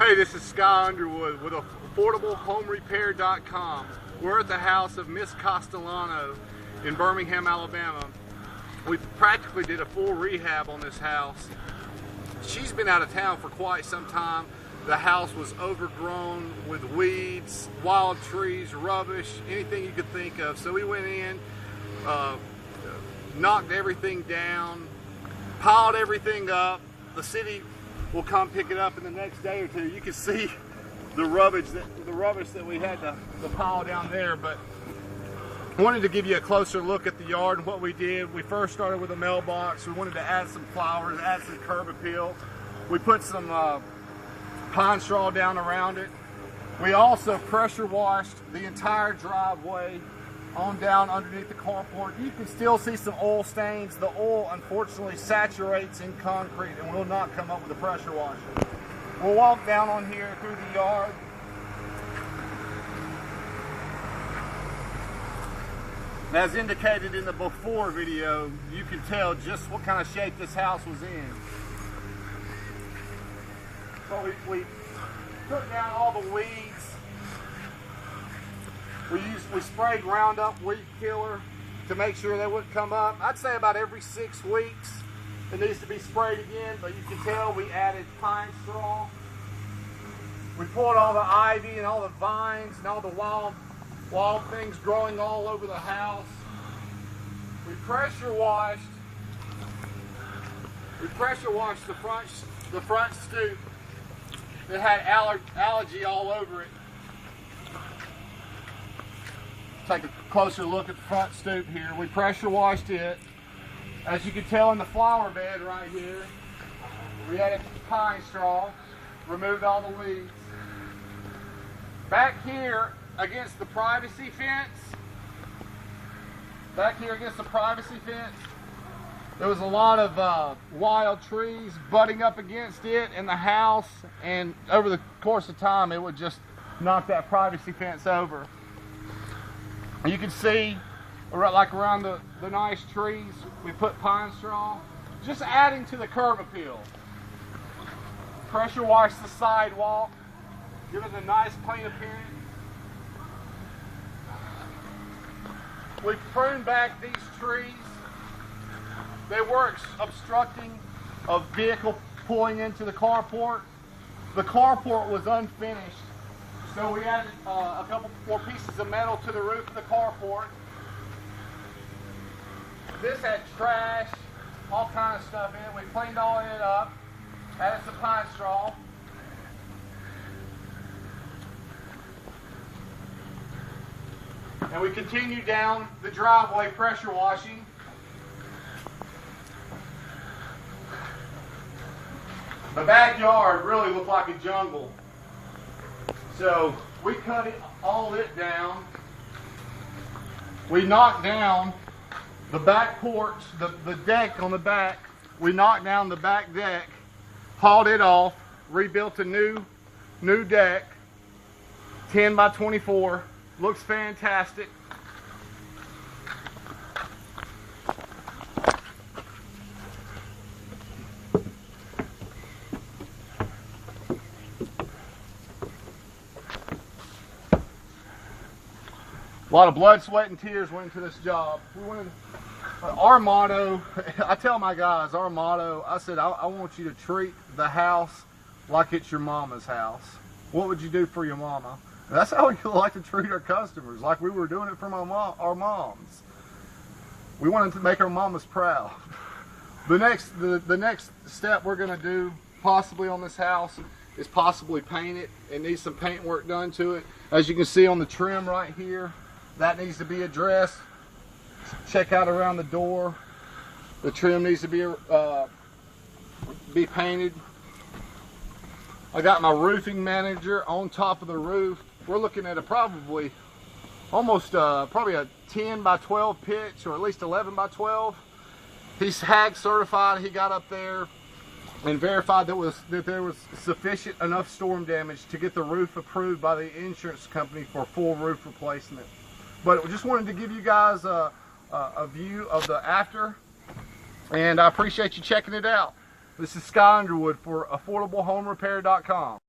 Hey, this is Sky Underwood with AffordableHomeRepair.com. We're at the house of Miss Castellano in Birmingham, Alabama. We practically did a full rehab on this house. She's been out of town for quite some time. The house was overgrown with weeds, wild trees, rubbish, anything you could think of. So we went in, knocked everything down, piled everything up. The city will come pick it up in the next day or two. You can see the rubbish that we had to pile down there, but I wanted to give you a closer look at the yard and what we did. We first started with a mailbox. We wanted to add some flowers, add some curb appeal. We put some pine straw down around it. We also pressure washed the entire driveway on down underneath the carport. You can still see some oil stains. The oil unfortunately saturates in concrete and will not come up with a pressure washer. We'll walk down on here through the yard. As indicated in the before video, you can tell just what kind of shape this house was in. So we took down all the weeds. We sprayed Roundup weed killer to make sure they wouldn't come up. I'd say about every 6 weeks it needs to be sprayed again, but you can tell we added pine straw. We pulled all the ivy and all the vines and all the wild things growing all over the house. We pressure washed the front stoop that had algae all over it. Take a closer look at the front stoop here. We pressure washed it. As you can tell in the flower bed right here, we added pine straw, removed all the weeds. Back here against the privacy fence, there was a lot of wild trees butting up against it in the house, and over the course of time it would just knock that privacy fence over. You can see, like around the nice trees, we put pine straw, just adding to the curb appeal. Pressure wash the sidewalk, give it a nice clean appearance. We pruned back these trees. They were obstructing a vehicle pulling into the carport. The carport was unfinished, so we added a couple more pieces of metal to the roof of the carport. This had trash, all kind of stuff in it. We cleaned all of it up, added some pine straw. And we continued down the driveway pressure washing. The backyard really looked like a jungle. So we cut all it down. We knocked down the back porch, the deck on the back. We knocked down the back deck, hauled it off, rebuilt a new deck, 10 by 24. Looks fantastic. A lot of blood, sweat, and tears went into this job. Our motto, I tell my guys, our motto, I said, I want you to treat the house like it's your mama's house. What would you do for your mama? And that's how we like to treat our customers, like we were doing it for our moms. We wanted to make our mamas proud. The next step we're going to do, possibly on this house, is possibly paint it. It needs some paint work done to it. As you can see on the trim right here, that needs to be addressed. Check out around the door. The trim needs to be painted. I got my roofing manager on top of the roof. We're looking at probably a 10 by 12 pitch, or at least 11 by 12. He's HAG certified. He got up there and verified that there was sufficient enough storm damage to get the roof approved by the insurance company for full roof replacement. But we just wanted to give you guys a view of the after, and I appreciate you checking it out. This is Sky Underwood for AffordableHomeRepair.com.